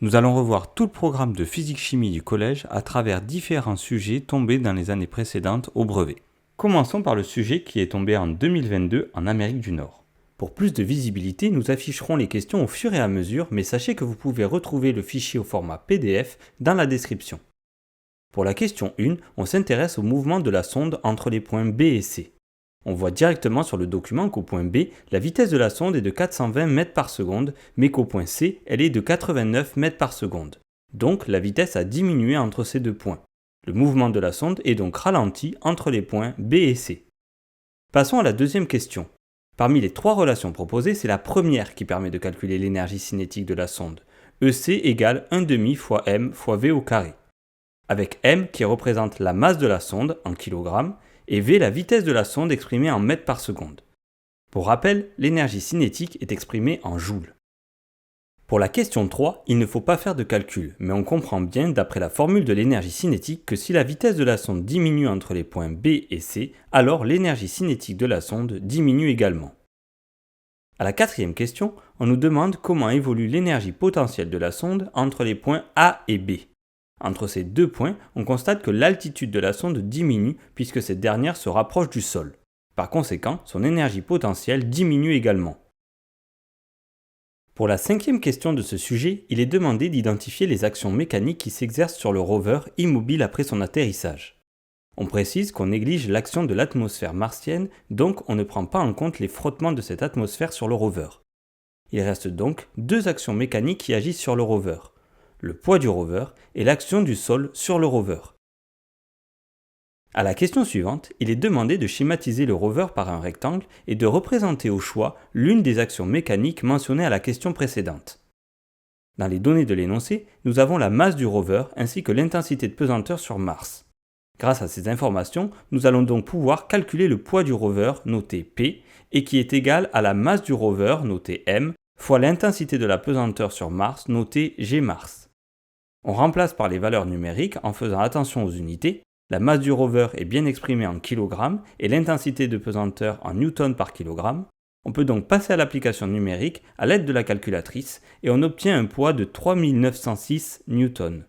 Nous allons revoir tout le programme de physique-chimie du collège à travers différents sujets tombés dans les années précédentes au brevet. Commençons par le sujet qui est tombé en 2022 en Amérique du Nord. Pour plus de visibilité, nous afficherons les questions au fur et à mesure, mais sachez que vous pouvez retrouver le fichier au format PDF dans la description. Pour la question 1, on s'intéresse au mouvement de la sonde entre les points B et C. On voit directement sur le document qu'au point B, la vitesse de la sonde est de 420 mètres par seconde, mais qu'au point C, elle est de 89 mètres par seconde. Donc la vitesse a diminué entre ces deux points. Le mouvement de la sonde est donc ralenti entre les points B et C. Passons à la deuxième question. Parmi les trois relations proposées, c'est la première qui permet de calculer l'énergie cinétique de la sonde. EC égale 1,5 fois m fois v au carré. Avec m qui représente la masse de la sonde en kilogrammes, et v la vitesse de la sonde exprimée en mètres par seconde. Pour rappel, l'énergie cinétique est exprimée en joules. Pour la question 3, il ne faut pas faire de calcul, mais on comprend bien d'après la formule de l'énergie cinétique que si la vitesse de la sonde diminue entre les points B et C, alors l'énergie cinétique de la sonde diminue également. À la quatrième question, on nous demande comment évolue l'énergie potentielle de la sonde entre les points A et B. Entre ces deux points, on constate que l'altitude de la sonde diminue puisque cette dernière se rapproche du sol. Par conséquent, son énergie potentielle diminue également. Pour la cinquième question de ce sujet, il est demandé d'identifier les actions mécaniques qui s'exercent sur le rover immobile après son atterrissage. On précise qu'on néglige l'action de l'atmosphère martienne, donc on ne prend pas en compte les frottements de cette atmosphère sur le rover. Il reste donc deux actions mécaniques qui agissent sur le rover. Le poids du rover et l'action du sol sur le rover. À la question suivante, il est demandé de schématiser le rover par un rectangle et de représenter au choix l'une des actions mécaniques mentionnées à la question précédente. Dans les données de l'énoncé, nous avons la masse du rover ainsi que l'intensité de pesanteur sur Mars. Grâce à ces informations, nous allons donc pouvoir calculer le poids du rover, noté P, et qui est égal à la masse du rover, noté M, fois l'intensité de la pesanteur sur Mars, noté Gmars. On remplace par les valeurs numériques en faisant attention aux unités. La masse du rover est bien exprimée en kilogrammes et l'intensité de pesanteur en newton par kilogramme. On peut donc passer à l'application numérique à l'aide de la calculatrice et on obtient un poids de 3906 newtons.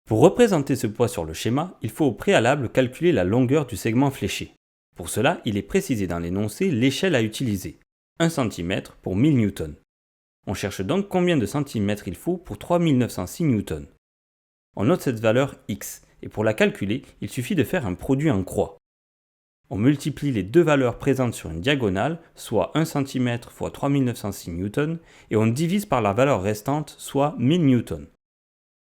Pour représenter ce poids sur le schéma, il faut au préalable calculer la longueur du segment fléché. Pour cela, il est précisé dans l'énoncé l'échelle à utiliser, 1 cm pour 1000 newtons. On cherche donc combien de centimètres il faut pour 3906 newtons. On note cette valeur x, et pour la calculer, il suffit de faire un produit en croix. On multiplie les deux valeurs présentes sur une diagonale, soit 1 cm fois 3906 newtons, et on divise par la valeur restante, soit 1000 newtons.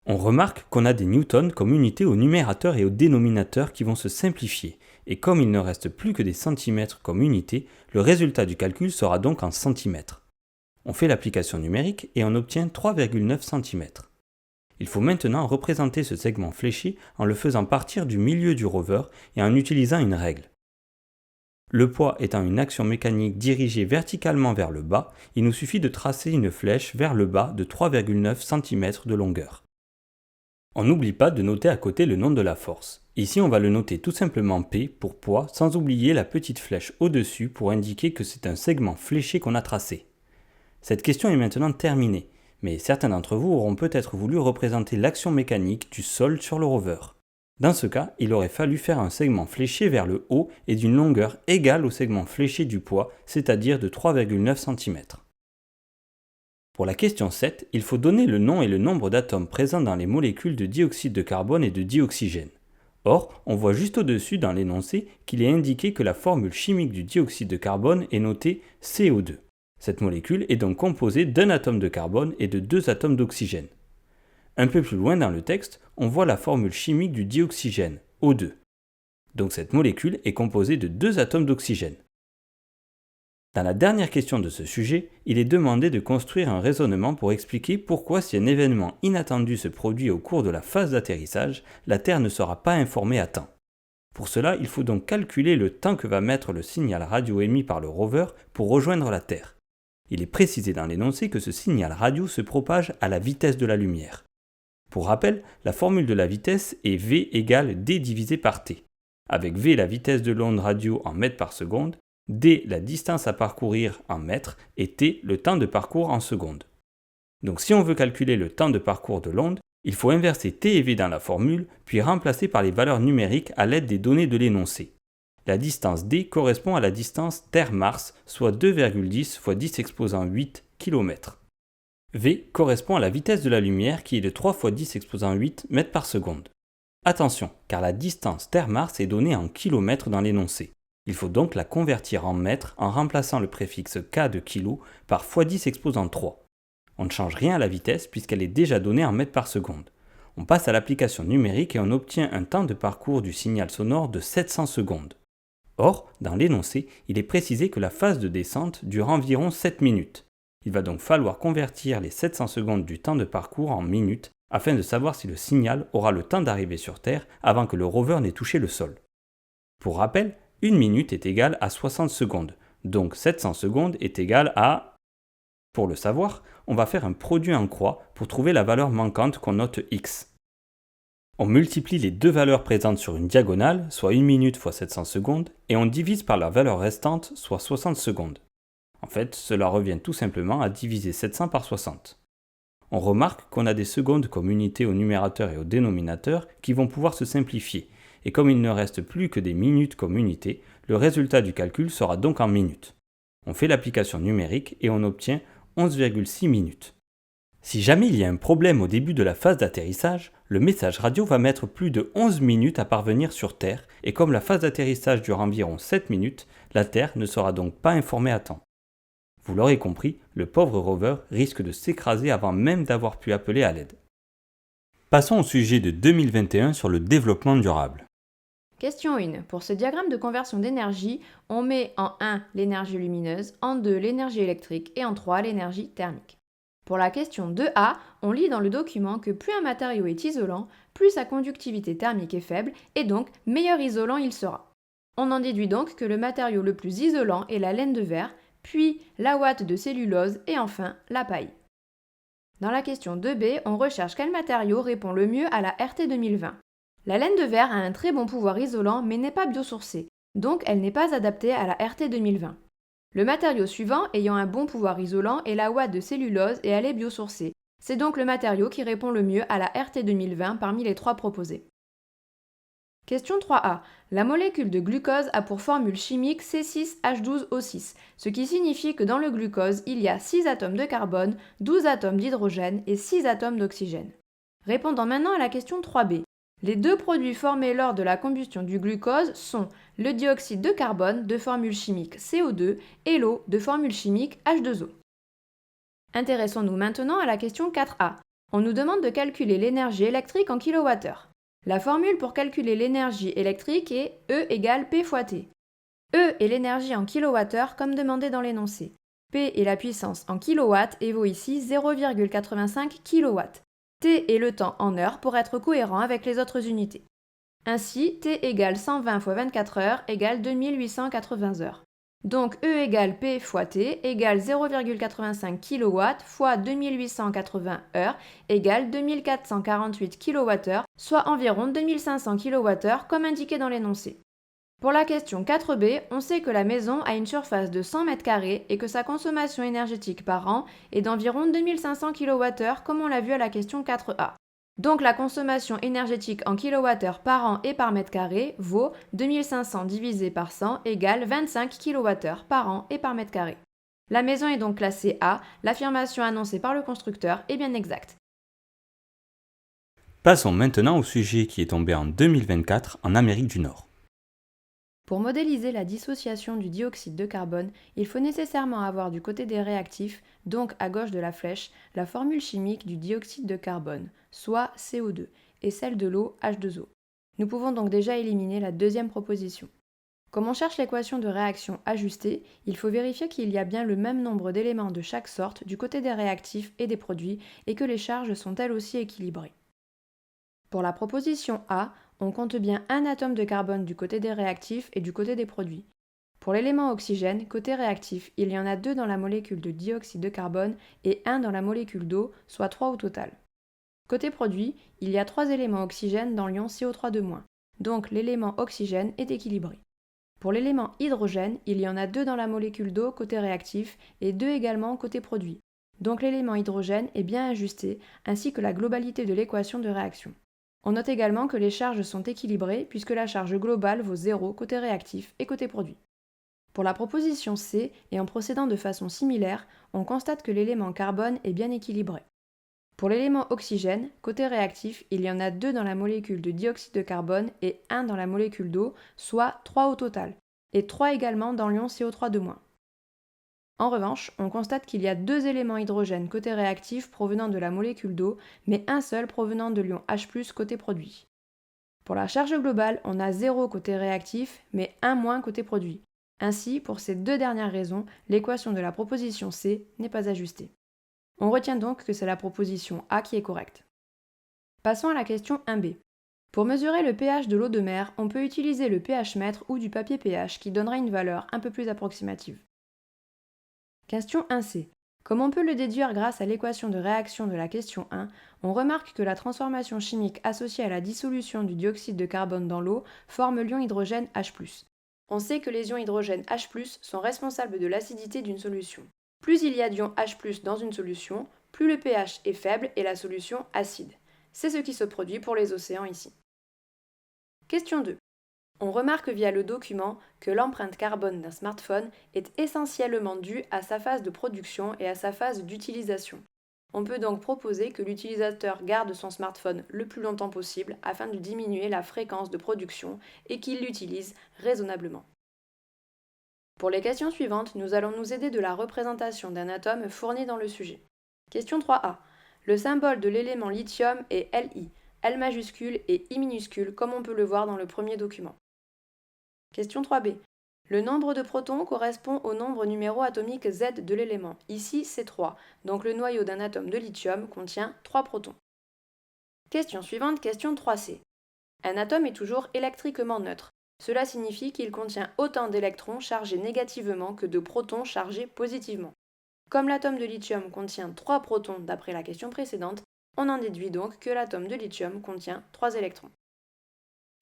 On remarque qu'on a des newtons comme unité au numérateur et au dénominateur qui vont se simplifier, et comme il ne reste plus que des centimètres comme unité, le résultat du calcul sera donc en centimètres. On fait l'application numérique et on obtient 3,9 cm. Il faut maintenant représenter ce segment fléché en le faisant partir du milieu du rover et en utilisant une règle. Le poids étant une action mécanique dirigée verticalement vers le bas, il nous suffit de tracer une flèche vers le bas de 3,9 cm de longueur. On n'oublie pas de noter à côté le nom de la force. Ici on va le noter tout simplement P pour poids sans oublier la petite flèche au-dessus pour indiquer que c'est un segment fléché qu'on a tracé. Cette question est maintenant terminée, mais certains d'entre vous auront peut-être voulu représenter l'action mécanique du sol sur le rover. Dans ce cas, il aurait fallu faire un segment fléché vers le haut et d'une longueur égale au segment fléché du poids, c'est-à-dire de 3,9 cm. Pour la question 7, il faut donner le nom et le nombre d'atomes présents dans les molécules de dioxyde de carbone et de dioxygène. Or, on voit juste au-dessus dans l'énoncé qu'il est indiqué que la formule chimique du dioxyde de carbone est notée CO2. Cette molécule est donc composée d'un atome de carbone et de 2 atomes d'oxygène. Un peu plus loin dans le texte, on voit la formule chimique du dioxygène, O2. Donc cette molécule est composée de 2 atomes d'oxygène. Dans la dernière question de ce sujet, il est demandé de construire un raisonnement pour expliquer pourquoi si un événement inattendu se produit au cours de la phase d'atterrissage, la Terre ne sera pas informée à temps. Pour cela, il faut donc calculer le temps que va mettre le signal radio émis par le rover pour rejoindre la Terre. Il est précisé dans l'énoncé que ce signal radio se propage à la vitesse de la lumière. Pour rappel, la formule de la vitesse est V égale D divisé par T, avec V la vitesse de l'onde radio en mètres par seconde, D la distance à parcourir en mètres et T le temps de parcours en secondes. Donc si on veut calculer le temps de parcours de l'onde, il faut inverser t et v dans la formule, puis remplacer par les valeurs numériques à l'aide des données de l'énoncé. La distance d correspond à la distance Terre-Mars, soit 2,10 fois 10 exposant 8 km. V correspond à la vitesse de la lumière qui est de 3 fois 10 exposant 8 mètres par seconde. Attention, car la distance Terre-Mars est donnée en kilomètres dans l'énoncé. Il faut donc la convertir en mètres en remplaçant le préfixe k de kilo par fois 10 exposant 3. On ne change rien à la vitesse puisqu'elle est déjà donnée en mètres par seconde. On passe à l'application numérique et on obtient un temps de parcours du signal sonore de 700 secondes. Or, dans l'énoncé, il est précisé que la phase de descente dure environ 7 minutes. Il va donc falloir convertir les 700 secondes du temps de parcours en minutes afin de savoir si le signal aura le temps d'arriver sur Terre avant que le rover n'ait touché le sol. Pour rappel, une minute est égale à 60 secondes, donc 700 secondes est égale à... Pour le savoir, on va faire un produit en croix pour trouver la valeur manquante qu'on note x. On multiplie les deux valeurs présentes sur une diagonale, soit 1 minute fois 700 secondes, et on divise par la valeur restante, soit 60 secondes. En fait, cela revient tout simplement à diviser 700 par 60. On remarque qu'on a des secondes comme unité au numérateur et au dénominateur qui vont pouvoir se simplifier, et comme il ne reste plus que des minutes comme unité, le résultat du calcul sera donc en minutes. On fait l'application numérique et on obtient 11,6 minutes. Si jamais il y a un problème au début de la phase d'atterrissage, le message radio va mettre plus de 11 minutes à parvenir sur Terre, et comme la phase d'atterrissage dure environ 7 minutes, la Terre ne sera donc pas informée à temps. Vous l'aurez compris, le pauvre rover risque de s'écraser avant même d'avoir pu appeler à l'aide. Passons au sujet de 2021 sur le développement durable. Question 1. Pour ce diagramme de conversion d'énergie, on met en 1 l'énergie lumineuse, en 2 l'énergie électrique et en 3 l'énergie thermique. Pour la question 2a, on lit dans le document que plus un matériau est isolant, plus sa conductivité thermique est faible et donc meilleur isolant il sera. On en déduit donc que le matériau le plus isolant est la laine de verre, puis la ouate de cellulose et enfin la paille. Dans la question 2b, on recherche quel matériau répond le mieux à la RT 2020. La laine de verre a un très bon pouvoir isolant mais n'est pas biosourcée, donc elle n'est pas adaptée à la RT 2020. Le matériau suivant ayant un bon pouvoir isolant est la ouate de cellulose et elle est biosourcée. C'est donc le matériau qui répond le mieux à la RT 2020 parmi les 3 proposés. Question 3a. La molécule de glucose a pour formule chimique C6H12O6, ce qui signifie que dans le glucose, il y a 6 atomes de carbone, 12 atomes d'hydrogène et 6 atomes d'oxygène. Répondons maintenant à la question 3b. Les deux produits formés lors de la combustion du glucose sont le dioxyde de carbone de formule chimique CO2 et l'eau de formule chimique H2O. Intéressons-nous maintenant à la question 4a. On nous demande de calculer l'énergie électrique en kWh. La formule pour calculer l'énergie électrique est E égale P fois T. E est l'énergie en kWh comme demandé dans l'énoncé. P est la puissance en kilowatts et vaut ici 0,85 kW. T est le temps en heures pour être cohérent avec les autres unités. Ainsi, T égale 120 fois 24 heures égale 2880 heures. Donc E égale P fois T égale 0,85 kW fois 2880 heures égale 2448 kWh, soit environ 2500 kWh comme indiqué dans l'énoncé. Pour la question 4b, on sait que la maison a une surface de 100 m² et que sa consommation énergétique par an est d'environ 2500 kWh comme on l'a vu à la question 4a. Donc la consommation énergétique en kWh par an et par mètre carré vaut 2500 divisé par 100 égale 25 kWh par an et par mètre carré. La maison est donc classée A, l'affirmation annoncée par le constructeur est bien exacte. Passons maintenant au sujet qui est tombé en 2024 en Amérique du Nord. Pour modéliser la dissociation du dioxyde de carbone, il faut nécessairement avoir du côté des réactifs, donc à gauche de la flèche, la formule chimique du dioxyde de carbone, soit CO2, et celle de l'eau H2O. Nous pouvons donc déjà éliminer la deuxième proposition. Comme on cherche l'équation de réaction ajustée, il faut vérifier qu'il y a bien le même nombre d'éléments de chaque sorte du côté des réactifs et des produits et que les charges sont elles aussi équilibrées. Pour la proposition A, on compte bien un atome de carbone du côté des réactifs et du côté des produits. Pour l'élément oxygène, côté réactif, il y en a 2 dans la molécule de dioxyde de carbone et 1 dans la molécule d'eau, soit 3 au total. Côté produit, il y a 3 éléments oxygène dans l'ion CO3-, donc l'élément oxygène est équilibré. Pour l'élément hydrogène, il y en a 2 dans la molécule d'eau côté réactif et 2 également côté produit. Donc l'élément hydrogène est bien ajusté, ainsi que la globalité de l'équation de réaction. On note également que les charges sont équilibrées puisque la charge globale vaut 0 côté réactif et côté produit. Pour la proposition C, et en procédant de façon similaire, on constate que l'élément carbone est bien équilibré. Pour l'élément oxygène, côté réactif, il y en a 2 dans la molécule de dioxyde de carbone et 1 dans la molécule d'eau, soit 3 au total, et 3 également dans l'ion CO3-. En revanche, on constate qu'il y a 2 éléments hydrogène côté réactif provenant de la molécule d'eau, mais un seul provenant de l'ion H+ côté produit. Pour la charge globale, on a 0 côté réactif, mais 1- côté produit. Ainsi, pour ces 2 dernières raisons, l'équation de la proposition C n'est pas ajustée. On retient donc que c'est la proposition A qui est correcte. Passons à la question 1b. Pour mesurer le pH de l'eau de mer, on peut utiliser le pH-mètre ou du papier pH qui donnera une valeur un peu plus approximative. Question 1c. Comme on peut le déduire grâce à l'équation de réaction de la question 1, on remarque que la transformation chimique associée à la dissolution du dioxyde de carbone dans l'eau forme l'ion hydrogène H+. On sait que les ions hydrogène H+, sont responsables de l'acidité d'une solution. Plus il y a d'ions H+ dans une solution, plus le pH est faible et la solution acide. C'est ce qui se produit pour les océans ici. Question 2. On remarque via le document que l'empreinte carbone d'un smartphone est essentiellement due à sa phase de production et à sa phase d'utilisation. On peut donc proposer que l'utilisateur garde son smartphone le plus longtemps possible afin de diminuer la fréquence de production et qu'il l'utilise raisonnablement. Pour les questions suivantes, nous allons nous aider de la représentation d'un atome fourni dans le sujet. Question 3a. Le symbole de l'élément lithium est Li, L majuscule et I minuscule comme on peut le voir dans le premier document. Question 3b. Le nombre de protons correspond au nombre numéro atomique Z de l'élément. Ici, c'est 3, donc le noyau d'un atome de lithium contient 3 protons. Question suivante, question 3c. Un atome est toujours électriquement neutre. Cela signifie qu'il contient autant d'électrons chargés négativement que de protons chargés positivement. Comme l'atome de lithium contient 3 protons d'après la question précédente, on en déduit donc que l'atome de lithium contient 3 électrons.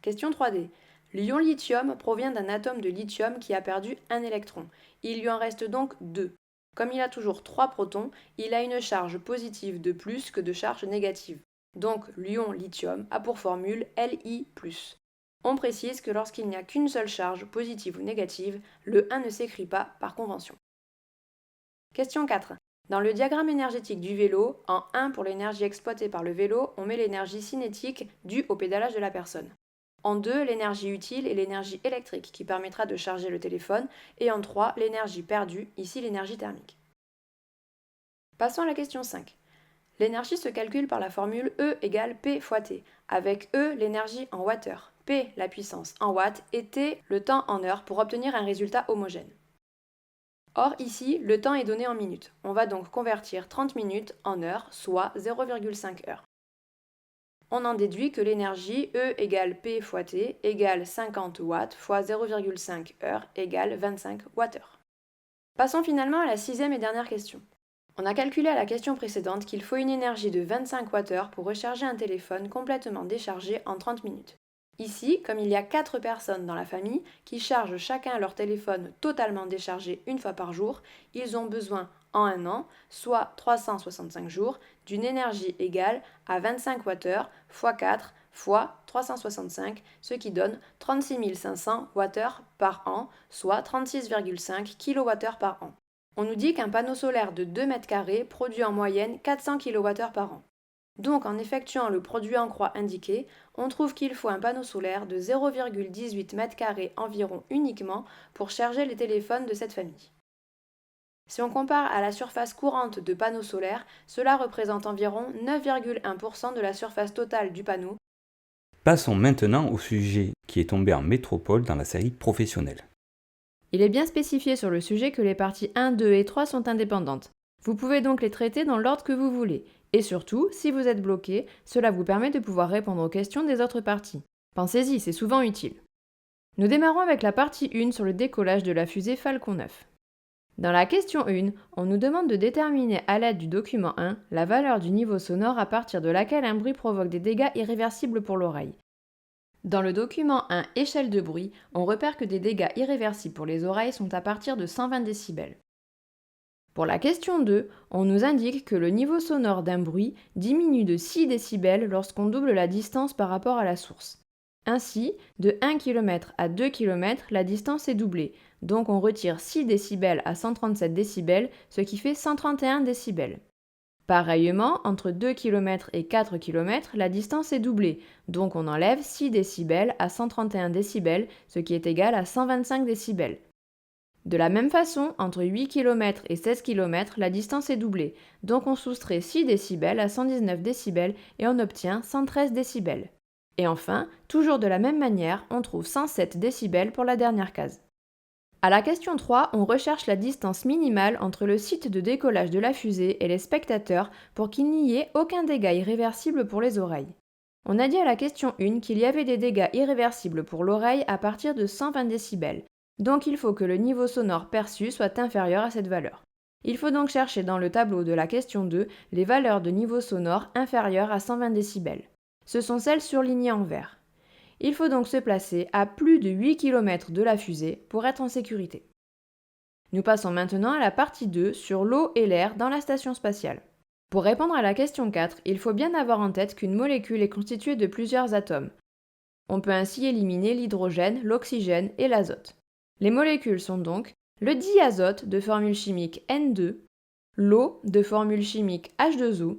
Question 3d. L'ion lithium provient d'un atome de lithium qui a perdu un électron. Il lui en reste donc 2. Comme il a toujours 3 protons, il a une charge positive de plus que de charge négative. Donc l'ion lithium a pour formule Li+. On précise que lorsqu'il n'y a qu'une seule charge, positive ou négative, le 1 ne s'écrit pas par convention. Question 4. Dans le diagramme énergétique du vélo, en 1 pour l'énergie exploitée par le vélo, on met l'énergie cinétique due au pédalage de la personne. En 2, l'énergie utile et l'énergie électrique qui permettra de charger le téléphone. Et en 3, l'énergie perdue, ici l'énergie thermique. Passons à la question 5. L'énergie se calcule par la formule E égale P fois T, avec E l'énergie en wattheure, P la puissance en watts et T le temps en heures pour obtenir un résultat homogène. Or ici, le temps est donné en minutes. On va donc convertir 30 minutes en heures, soit 0,5 heures. On en déduit que l'énergie E égale P fois T égale 50 watts fois 0,5 heures égale 25 Wh. Passons finalement à la 6e et dernière question. On a calculé à la question précédente qu'il faut une énergie de 25 Wh pour recharger un téléphone complètement déchargé en 30 minutes. Ici, comme il y a 4 personnes dans la famille qui chargent chacun leur téléphone totalement déchargé une fois par jour, ils ont besoin en un an, soit 365 jours, d'une énergie égale à 25 Wh x 4 fois 365, ce qui donne 36 500 Wh par an, soit 36,5 kWh par an. On nous dit qu'un panneau solaire de 2 mètres carrés produit en moyenne 400 kWh par an. Donc en effectuant le produit en croix indiqué, on trouve qu'il faut un panneau solaire de 0,18 m² environ uniquement pour charger les téléphones de cette famille. Si on compare à la surface courante de panneaux solaires, cela représente environ 9,1% de la surface totale du panneau. Passons maintenant au sujet qui est tombé en métropole dans la série professionnelle. Il est bien spécifié sur le sujet que les parties 1, 2 et 3 sont indépendantes. Vous pouvez donc les traiter dans l'ordre que vous voulez. Et surtout, si vous êtes bloqué, cela vous permet de pouvoir répondre aux questions des autres parties. Pensez-y, c'est souvent utile. Nous démarrons avec la partie 1 sur le décollage de la fusée Falcon 9. Dans la question 1, on nous demande de déterminer à l'aide du document 1 la valeur du niveau sonore à partir de laquelle un bruit provoque des dégâts irréversibles pour l'oreille. Dans le document 1 échelle de bruit, on repère que des dégâts irréversibles pour les oreilles sont à partir de 120 décibels. Pour la question 2, on nous indique que le niveau sonore d'un bruit diminue de 6 décibels lorsqu'on double la distance par rapport à la source. Ainsi, de 1 km à 2 km, la distance est doublée, donc on retire 6 décibels à 137 décibels, ce qui fait 131 décibels. Pareillement, entre 2 km et 4 km, la distance est doublée, donc on enlève 6 décibels à 131 décibels, ce qui est égal à 125 décibels. De la même façon, entre 8 km et 16 km, la distance est doublée, donc on soustrait 6 décibels à 119 décibels et on obtient 113 décibels. Et enfin, toujours de la même manière, on trouve 107 décibels pour la dernière case. À la question 3, on recherche la distance minimale entre le site de décollage de la fusée et les spectateurs pour qu'il n'y ait aucun dégât irréversible pour les oreilles. On a dit à la question 1 qu'il y avait des dégâts irréversibles pour l'oreille à partir de 120 décibels, donc il faut que le niveau sonore perçu soit inférieur à cette valeur. Il faut donc chercher dans le tableau de la question 2 les valeurs de niveau sonore inférieures à 120 décibels. Ce sont celles surlignées en vert. Il faut donc se placer à plus de 8 km de la fusée pour être en sécurité. Nous passons maintenant à la partie 2 sur l'eau et l'air dans la station spatiale. Pour répondre à la question 4, il faut bien avoir en tête qu'une molécule est constituée de plusieurs atomes. On peut ainsi éliminer l'hydrogène, l'oxygène et l'azote. Les molécules sont donc le diazote de formule chimique N2, l'eau de formule chimique H2O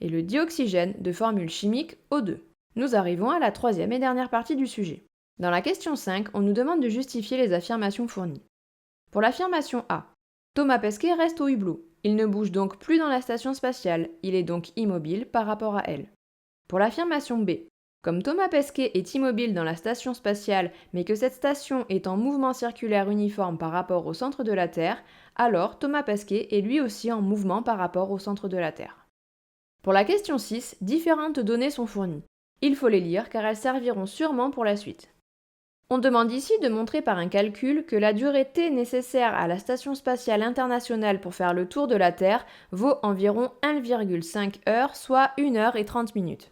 et le dioxygène de formule chimique O2. Nous arrivons à la troisième et dernière partie du sujet. Dans la question 5, on nous demande de justifier les affirmations fournies. Pour l'affirmation A, Thomas Pesquet reste au hublot. Il ne bouge donc plus dans la station spatiale, il est donc immobile par rapport à elle. Pour l'affirmation B, comme Thomas Pesquet est immobile dans la station spatiale, mais que cette station est en mouvement circulaire uniforme par rapport au centre de la Terre, alors Thomas Pesquet est lui aussi en mouvement par rapport au centre de la Terre. Pour la question 6, différentes données sont fournies. Il faut les lire car elles serviront sûrement pour la suite. On demande ici de montrer par un calcul que la durée T nécessaire à la Station spatiale internationale pour faire le tour de la Terre vaut environ 1,5 heures, soit 1 heure et 30 minutes.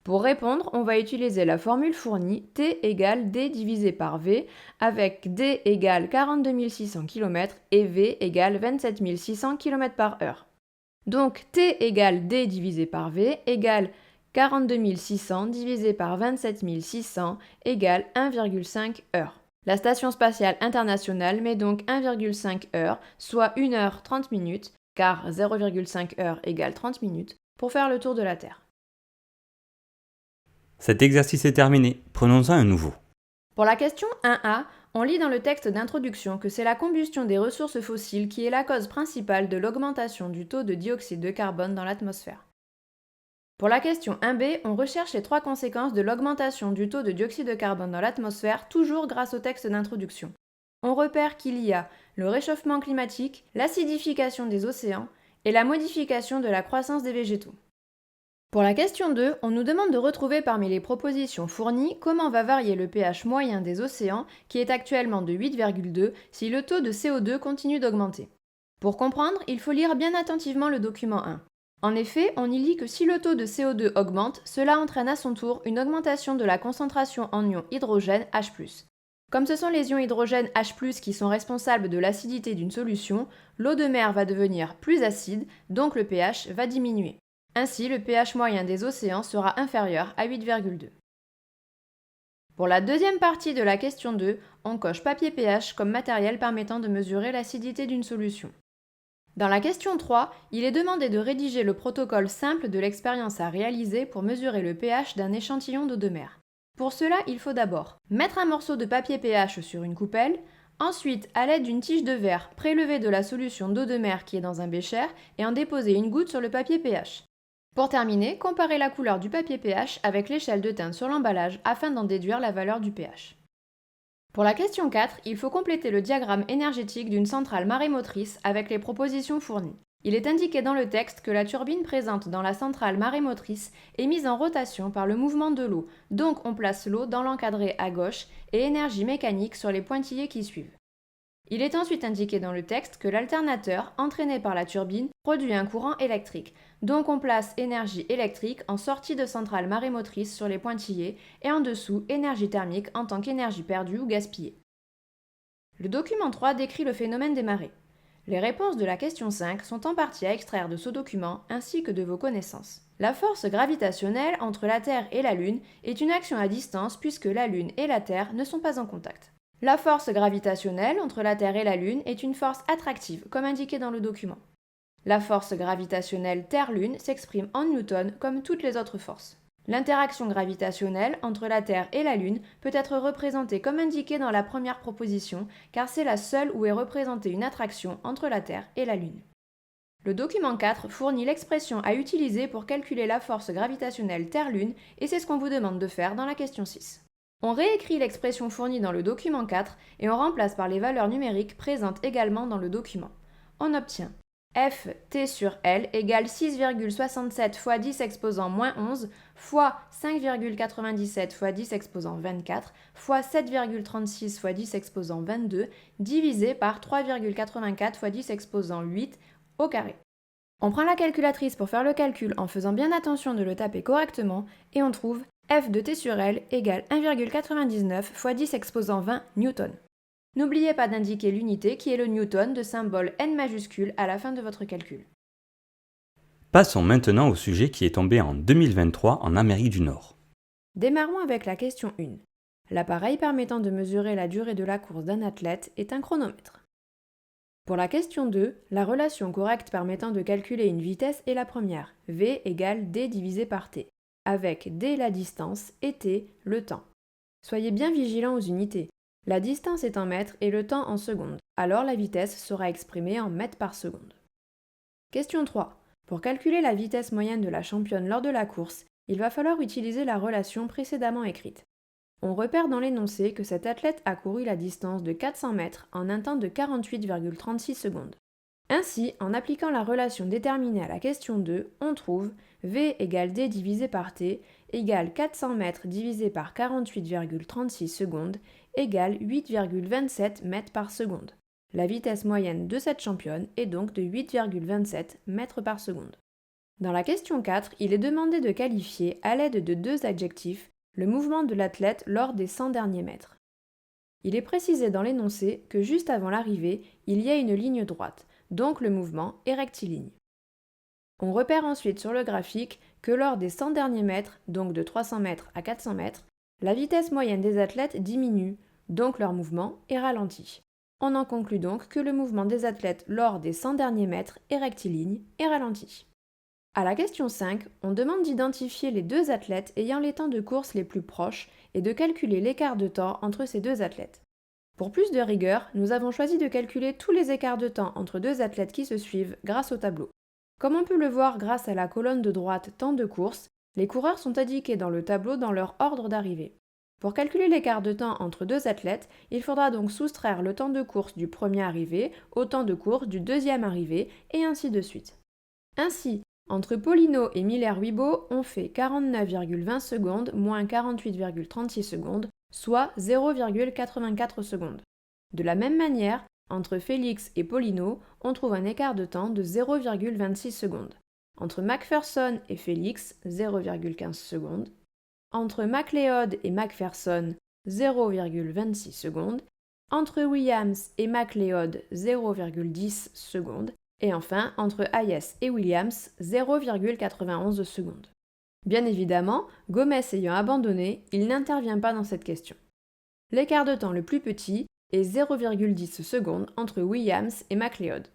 Pour répondre, on va utiliser la formule fournie T égale D divisé par V, avec D égale 42 600 km et V égale 27 600 km par heure. Donc T égale D divisé par V égale 42 600 divisé par 27 600 égale 1,5 heure. La Station spatiale internationale met donc 1,5 heure, soit 1 heure 30 minutes, car 0,5 heure égale 30 minutes, pour faire le tour de la Terre. Cet exercice est terminé, prenons-en un nouveau. Pour la question 1A, on lit dans le texte d'introduction que c'est la combustion des ressources fossiles qui est la cause principale de l'augmentation du taux de dioxyde de carbone dans l'atmosphère. Pour la question 1B, on recherche les 3 conséquences de l'augmentation du taux de dioxyde de carbone dans l'atmosphère, toujours grâce au texte d'introduction. On repère qu'il y a le réchauffement climatique, l'acidification des océans et la modification de la croissance des végétaux. Pour la question 2, on nous demande de retrouver parmi les propositions fournies comment va varier le pH moyen des océans, qui est actuellement de 8,2, si le taux de CO2 continue d'augmenter. Pour comprendre, il faut lire bien attentivement le document 1. En effet, on y lit que si le taux de CO2 augmente, cela entraîne à son tour une augmentation de la concentration en ion hydrogène H+. Comme ce sont les ions hydrogène H+, qui sont responsables de l'acidité d'une solution, l'eau de mer va devenir plus acide, donc le pH va diminuer. Ainsi, le pH moyen des océans sera inférieur à 8,2. Pour la deuxième partie de la question 2, on coche papier pH comme matériel permettant de mesurer l'acidité d'une solution. Dans la question 3, il est demandé de rédiger le protocole simple de l'expérience à réaliser pour mesurer le pH d'un échantillon d'eau de mer. Pour cela, il faut d'abord mettre un morceau de papier pH sur une coupelle, ensuite, à l'aide d'une tige de verre, prélever de la solution d'eau de mer qui est dans un bécher et en déposer une goutte sur le papier pH. Pour terminer, comparez la couleur du papier pH avec l'échelle de teinte sur l'emballage afin d'en déduire la valeur du pH. Pour la question 4, il faut compléter le diagramme énergétique d'une centrale marémotrice avec les propositions fournies. Il est indiqué dans le texte que la turbine présente dans la centrale marémotrice est mise en rotation par le mouvement de l'eau, donc on place l'eau dans l'encadré à gauche et énergie mécanique sur les pointillés qui suivent. Il est ensuite indiqué dans le texte que l'alternateur, entraîné par la turbine, produit un courant électrique. Donc on place énergie électrique en sortie de centrale marémotrice sur les pointillés et en dessous énergie thermique en tant qu'énergie perdue ou gaspillée. Le document 3 décrit le phénomène des marées. Les réponses de la question 5 sont en partie à extraire de ce document ainsi que de vos connaissances. La force gravitationnelle entre la Terre et la Lune est une action à distance puisque la Lune et la Terre ne sont pas en contact. La force gravitationnelle entre la Terre et la Lune est une force attractive, comme indiqué dans le document. La force gravitationnelle Terre-Lune s'exprime en newtons comme toutes les autres forces. L'interaction gravitationnelle entre la Terre et la Lune peut être représentée comme indiqué dans la première proposition, car c'est la seule où est représentée une attraction entre la Terre et la Lune. Le document 4 fournit l'expression à utiliser pour calculer la force gravitationnelle Terre-Lune, et c'est ce qu'on vous demande de faire dans la question 6. On réécrit l'expression fournie dans le document 4 et on remplace par les valeurs numériques présentes également dans le document. On obtient F T sur L égale 6,67 fois 10 exposant moins 11 fois 5,97 fois 10 exposant 24 fois 7,36 fois 10 exposant 22 divisé par 3,84 fois 10 exposant 8 au carré. On prend la calculatrice pour faire le calcul en faisant bien attention de le taper correctement et on trouve F de T sur L égale 1,99 fois 10 exposant 20 newtons. N'oubliez pas d'indiquer l'unité qui est le newton de symbole N majuscule à la fin de votre calcul. Passons maintenant au sujet qui est tombé en 2023 en Amérique du Nord. Démarrons avec la question 1. L'appareil permettant de mesurer la durée de la course d'un athlète est un chronomètre. Pour la question 2, la relation correcte permettant de calculer une vitesse est la première, V égale D divisé par T, avec D la distance et T le temps. Soyez bien vigilants aux unités. La distance est en mètres et le temps en secondes, alors la vitesse sera exprimée en mètres par seconde. Question 3. Pour calculer la vitesse moyenne de la championne lors de la course, il va falloir utiliser la relation précédemment écrite. On repère dans l'énoncé que cet athlète a couru la distance de 400 mètres en un temps de 48,36 secondes. Ainsi, en appliquant la relation déterminée à la question 2, on trouve V égale D divisé par T égale 400 mètres divisé par 48,36 secondes égale 8,27 mètres par seconde. La vitesse moyenne de cette championne est donc de 8,27 mètres par seconde. Dans la question 4, il est demandé de qualifier à l'aide de deux adjectifs le mouvement de l'athlète lors des 100 derniers mètres. Il est précisé dans l'énoncé que juste avant l'arrivée, il y a une ligne droite, donc le mouvement est rectiligne. On repère ensuite sur le graphique que lors des 100 derniers mètres, donc de 300 mètres à 400 mètres, la vitesse moyenne des athlètes diminue, donc leur mouvement est ralenti. On en conclut donc que le mouvement des athlètes lors des 100 derniers mètres est rectiligne et ralenti. À la question 5, on demande d'identifier les deux athlètes ayant les temps de course les plus proches et de calculer l'écart de temps entre ces deux athlètes. Pour plus de rigueur, nous avons choisi de calculer tous les écarts de temps entre deux athlètes qui se suivent grâce au tableau. Comme on peut le voir grâce à la colonne de droite temps de course, les coureurs sont indiqués dans le tableau dans leur ordre d'arrivée. Pour calculer l'écart de temps entre deux athlètes, il faudra donc soustraire le temps de course du premier arrivé au temps de course du deuxième arrivé et ainsi de suite. Ainsi, entre Paulino et Miller-Uibo, on fait 49,20 secondes moins 48,36 secondes, soit 0,84 secondes. De la même manière, entre Félix et Paulino, on trouve un écart de temps de 0,26 secondes. Entre McPherson et Félix, 0,15 secondes. Entre McLeod et McPherson, 0,26 secondes. Entre Williams et McLeod, 0,10 secondes. Et enfin, entre Hayes et Williams, 0,91 secondes. Bien évidemment, Gomez ayant abandonné, il n'intervient pas dans cette question. L'écart de temps le plus petit est 0,10 secondes entre Williams et McLeod.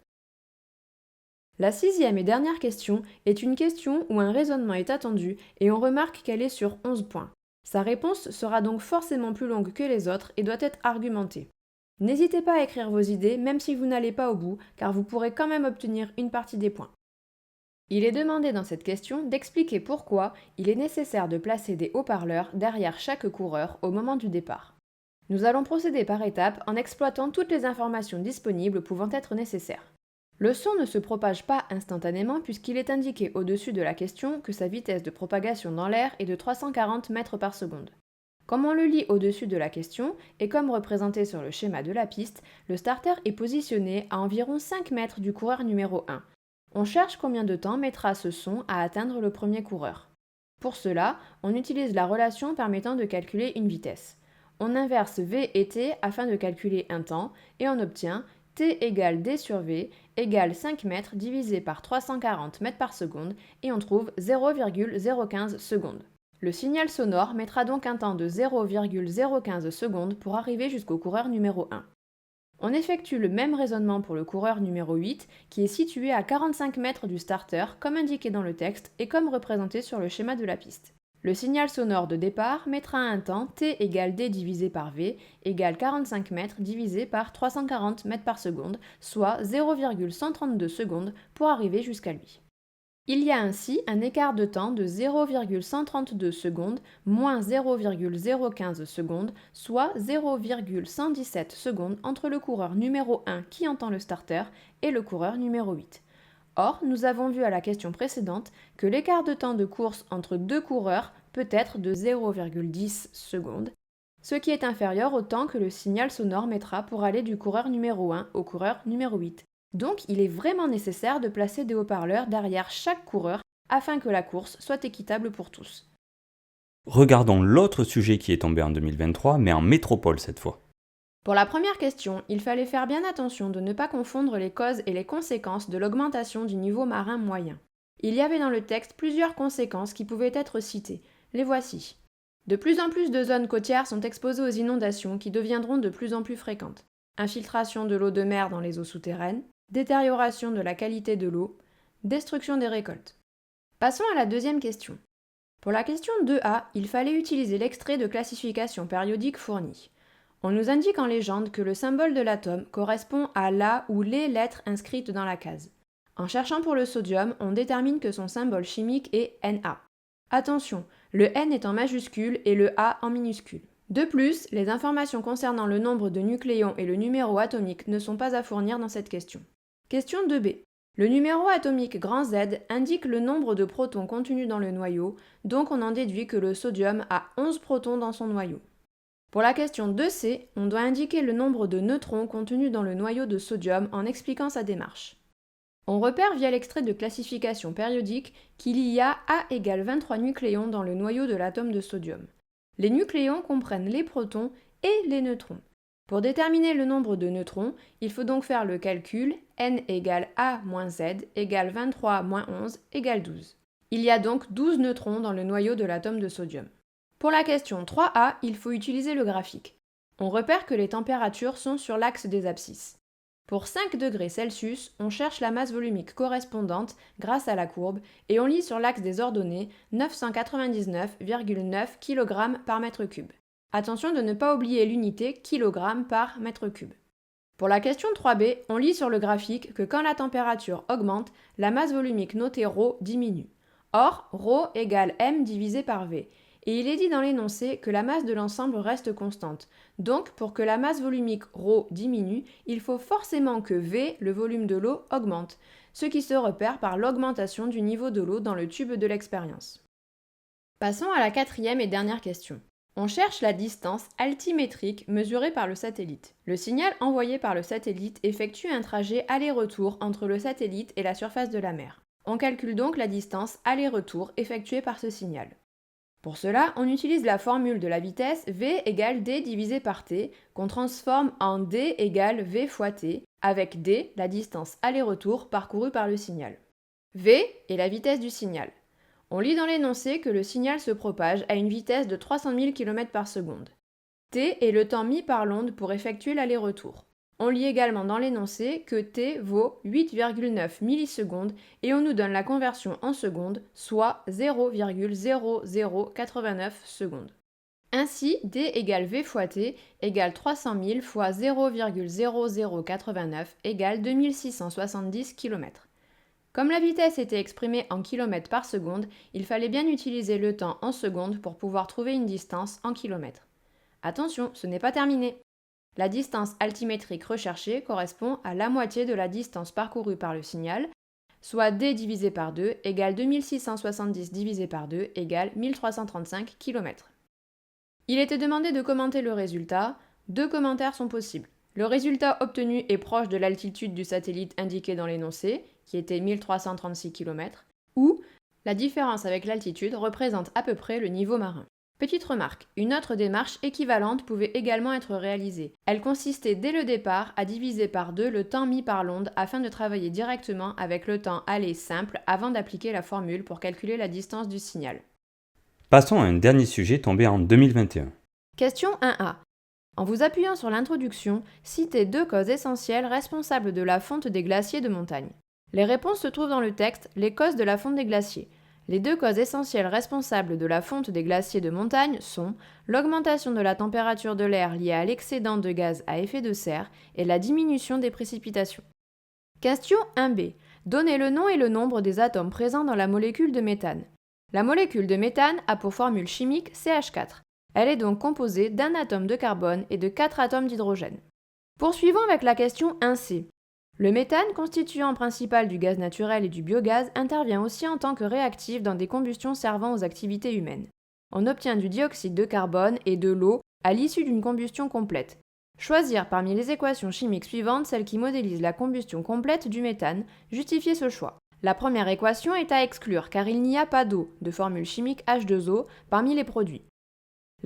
La sixième et dernière question est une question où un raisonnement est attendu et on remarque qu'elle est sur 11 points. Sa réponse sera donc forcément plus longue que les autres et doit être argumentée. N'hésitez pas à écrire vos idées même si vous n'allez pas au bout car vous pourrez quand même obtenir une partie des points. Il est demandé dans cette question d'expliquer pourquoi il est nécessaire de placer des haut-parleurs derrière chaque coureur au moment du départ. Nous allons procéder par étapes en exploitant toutes les informations disponibles pouvant être nécessaires. Le son ne se propage pas instantanément puisqu'il est indiqué au-dessus de la question que sa vitesse de propagation dans l'air est de 340 mètres par seconde. Comme on le lit au-dessus de la question, et comme représenté sur le schéma de la piste, le starter est positionné à environ 5 mètres du coureur numéro 1. On cherche combien de temps mettra ce son à atteindre le premier coureur. Pour cela, on utilise la relation permettant de calculer une vitesse. On inverse V et T afin de calculer un temps, et on obtient T égale D sur V égale 5 mètres divisé par 340 mètres par seconde et on trouve 0,015 secondes. Le signal sonore mettra donc un temps de 0,015 secondes pour arriver jusqu'au coureur numéro 1. On effectue le même raisonnement pour le coureur numéro 8 qui est situé à 45 mètres du starter comme indiqué dans le texte et comme représenté sur le schéma de la piste. Le signal sonore de départ mettra un temps T égale D divisé par V égale 45 mètres divisé par 340 mètres par seconde, soit 0,132 secondes pour arriver jusqu'à lui. Il y a ainsi un écart de temps de 0,132 secondes moins 0,015 secondes, soit 0,117 secondes entre le coureur numéro 1 qui entend le starter et le coureur numéro 8. Or, nous avons vu à la question précédente que l'écart de temps de course entre deux coureurs peut être de 0,10 secondes, ce qui est inférieur au temps que le signal sonore mettra pour aller du coureur numéro 1 au coureur numéro 8. Donc, il est vraiment nécessaire de placer des haut-parleurs derrière chaque coureur afin que la course soit équitable pour tous. Regardons l'autre sujet qui est tombé en 2023, mais en métropole cette fois. Pour la première question, il fallait faire bien attention de ne pas confondre les causes et les conséquences de l'augmentation du niveau marin moyen. Il y avait dans le texte plusieurs conséquences qui pouvaient être citées. Les voici. De plus en plus de zones côtières sont exposées aux inondations qui deviendront de plus en plus fréquentes. Infiltration de l'eau de mer dans les eaux souterraines, détérioration de la qualité de l'eau, destruction des récoltes. Passons à la deuxième question. Pour la question 2A, il fallait utiliser l'extrait de classification périodique fourni. On nous indique en légende que le symbole de l'atome correspond à la ou les lettres inscrites dans la case. En cherchant pour le sodium, on détermine que son symbole chimique est Na. Attention, le N est en majuscule et le A en minuscule. De plus, les informations concernant le nombre de nucléons et le numéro atomique ne sont pas à fournir dans cette question. Question 2B. Le numéro atomique grand Z indique le nombre de protons contenus dans le noyau, donc on en déduit que le sodium a 11 protons dans son noyau. Pour la question 2C, on doit indiquer le nombre de neutrons contenus dans le noyau de sodium en expliquant sa démarche. On repère via l'extrait de classification périodique qu'il y a A égale 23 nucléons dans le noyau de l'atome de sodium. Les nucléons comprennent les protons et les neutrons. Pour déterminer le nombre de neutrons, il faut donc faire le calcul N égale A moins Z égale 23 moins 11 égale 12. Il y a donc 12 neutrons dans le noyau de l'atome de sodium. Pour la question 3A, il faut utiliser le graphique. On repère que les températures sont sur l'axe des abscisses. Pour 5 degrés Celsius, on cherche la masse volumique correspondante grâce à la courbe et on lit sur l'axe des ordonnées 999,9 kg par mètre cube. Attention de ne pas oublier l'unité kg par mètre cube. Pour la question 3B, on lit sur le graphique que quand la température augmente, la masse volumique notée ρ diminue. Or, ρ égale m divisé par v. Et il est dit dans l'énoncé que la masse de l'ensemble reste constante. Donc, pour que la masse volumique ρ diminue, il faut forcément que V, le volume de l'eau, augmente, ce qui se repère par l'augmentation du niveau de l'eau dans le tube de l'expérience. Passons à la quatrième et dernière question. On cherche la distance altimétrique mesurée par le satellite. Le signal envoyé par le satellite effectue un trajet aller-retour entre le satellite et la surface de la mer. On calcule donc la distance aller-retour effectuée par ce signal. Pour cela, on utilise la formule de la vitesse v égale d divisé par t, qu'on transforme en d égale v fois t, avec d, la distance aller-retour parcourue par le signal. V est la vitesse du signal. On lit dans l'énoncé que le signal se propage à une vitesse de 300 000 km par seconde. T est le temps mis par l'onde pour effectuer l'aller-retour. On lit également dans l'énoncé que t vaut 8,9 millisecondes et on nous donne la conversion en secondes, soit 0,0089 secondes. Ainsi, d égale v fois t égale 300 000 fois 0,0089 égale 2670 km. Comme la vitesse était exprimée en km par seconde, il fallait bien utiliser le temps en secondes pour pouvoir trouver une distance en kilomètres. Attention, ce n'est pas terminé. La distance altimétrique recherchée correspond à la moitié de la distance parcourue par le signal, soit d divisé par 2 égale 2670 divisé par 2 égale 1335 km. Il était demandé de commenter le résultat. 2 commentaires sont possibles. Le résultat obtenu est proche de l'altitude du satellite indiqué dans l'énoncé, qui était 1336 km, ou la différence avec l'altitude représente à peu près le niveau marin. Petite remarque, une autre démarche équivalente pouvait également être réalisée. Elle consistait dès le départ à diviser par 2 le temps mis par l'onde afin de travailler directement avec le temps aller simple avant d'appliquer la formule pour calculer la distance du signal. Passons à un dernier sujet tombé en 2021. Question 1A. En vous appuyant sur l'introduction, citez 2 causes essentielles responsables de la fonte des glaciers de montagne. Les réponses se trouvent dans le texte Les causes de la fonte des glaciers. Les 2 causes essentielles responsables de la fonte des glaciers de montagne sont l'augmentation de la température de l'air liée à l'excédent de gaz à effet de serre et la diminution des précipitations. Question 1B. Donnez le nom et le nombre des atomes présents dans la molécule de méthane. La molécule de méthane a pour formule chimique CH4. Elle est donc composée d'un atome de carbone et de 4 atomes d'hydrogène. Poursuivons avec la question 1C. Le méthane, constituant principal du gaz naturel et du biogaz, intervient aussi en tant que réactif dans des combustions servant aux activités humaines. On obtient du dioxyde de carbone et de l'eau à l'issue d'une combustion complète. Choisir parmi les équations chimiques suivantes celle qui modélise la combustion complète du méthane, justifiez ce choix. La première équation est à exclure car il n'y a pas d'eau, de formule chimique H2O, parmi les produits.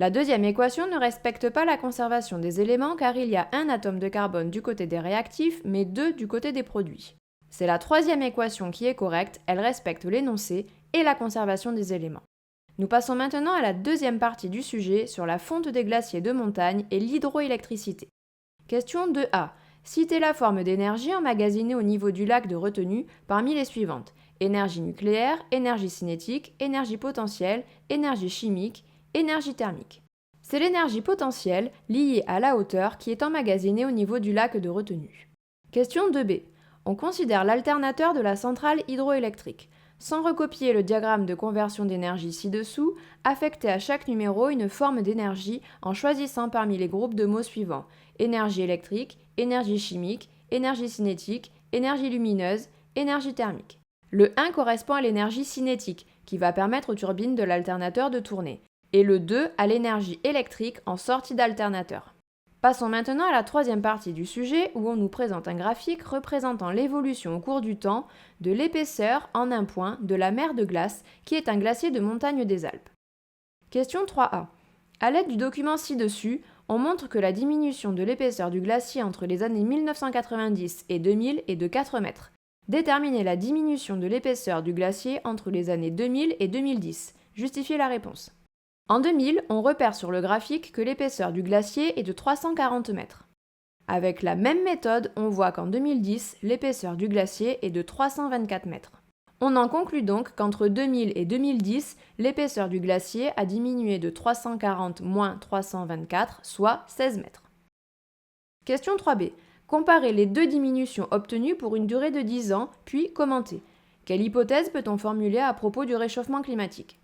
La deuxième équation ne respecte pas la conservation des éléments car il y a un atome de carbone du côté des réactifs mais 2 du côté des produits. C'est la troisième équation qui est correcte, elle respecte l'énoncé et la conservation des éléments. Nous passons maintenant à la deuxième partie du sujet sur la fonte des glaciers de montagne et l'hydroélectricité. Question 2A. Citez la forme d'énergie emmagasinée au niveau du lac de retenue parmi les suivantes. Énergie nucléaire, énergie cinétique, énergie potentielle, énergie chimique, énergie thermique. C'est l'énergie potentielle liée à la hauteur qui est emmagasinée au niveau du lac de retenue. Question 2B. On considère l'alternateur de la centrale hydroélectrique. Sans recopier le diagramme de conversion d'énergie ci-dessous, affectez à chaque numéro une forme d'énergie en choisissant parmi les groupes de mots suivants. Énergie électrique, énergie chimique, énergie cinétique, énergie lumineuse, énergie thermique. Le 1 correspond à l'énergie cinétique, qui va permettre aux turbines de l'alternateur de tourner, et le 2 à l'énergie électrique en sortie d'alternateur. Passons maintenant à la troisième partie du sujet où on nous présente un graphique représentant l'évolution au cours du temps de l'épaisseur en un point de la mer de glace qui est un glacier de montagne des Alpes. Question 3A. À l'aide du document ci-dessus, on montre que la diminution de l'épaisseur du glacier entre les années 1990 et 2000 est de 4 mètres. Déterminez la diminution de l'épaisseur du glacier entre les années 2000 et 2010. Justifiez la réponse. En 2000, on repère sur le graphique que l'épaisseur du glacier est de 340 mètres. Avec la même méthode, on voit qu'en 2010, l'épaisseur du glacier est de 324 mètres. On en conclut donc qu'entre 2000 et 2010, l'épaisseur du glacier a diminué de 340 moins 324, soit 16 mètres. Question 3b. Comparez les deux diminutions obtenues pour une durée de 10 ans, puis commentez. Quelle hypothèse peut-on formuler à propos du réchauffement climatique ?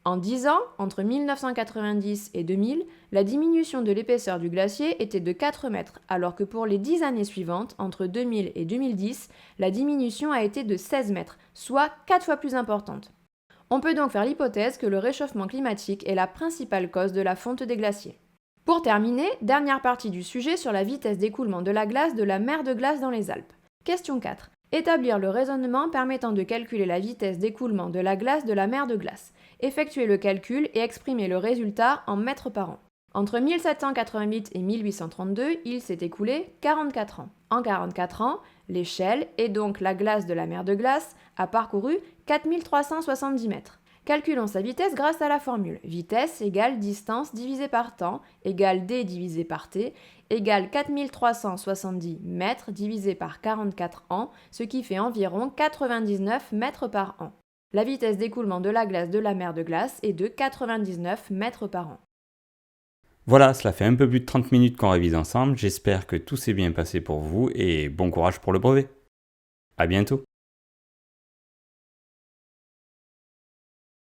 En 10 ans, entre 1990 et 2000, la diminution de l'épaisseur du glacier était de 4 mètres, alors que pour les 10 années suivantes, entre 2000 et 2010, la diminution a été de 16 mètres, soit 4 fois plus importante. On peut donc faire l'hypothèse que le réchauffement climatique est la principale cause de la fonte des glaciers. Pour terminer, dernière partie du sujet sur la vitesse d'écoulement de la glace de la mer de glace dans les Alpes. Question 4. Établir le raisonnement permettant de calculer la vitesse d'écoulement de la glace de la mer de glace. Effectuer le calcul et exprimer le résultat en mètres par an. Entre 1788 et 1832, il s'est écoulé 44 ans. En 44 ans, l'échelle, et donc la glace de la mer de glace, a parcouru 4370 mètres. Calculons sa vitesse grâce à la formule. Vitesse égale distance divisée par temps égale d divisé par t égale 4370 mètres divisé par 44 ans, ce qui fait environ 99 mètres par an. La vitesse d'écoulement de la glace de la mer de glace est de 99 mètres par an. Voilà, cela fait un peu plus de 30 minutes qu'on révise ensemble. J'espère que tout s'est bien passé pour vous et bon courage pour le brevet. À bientôt.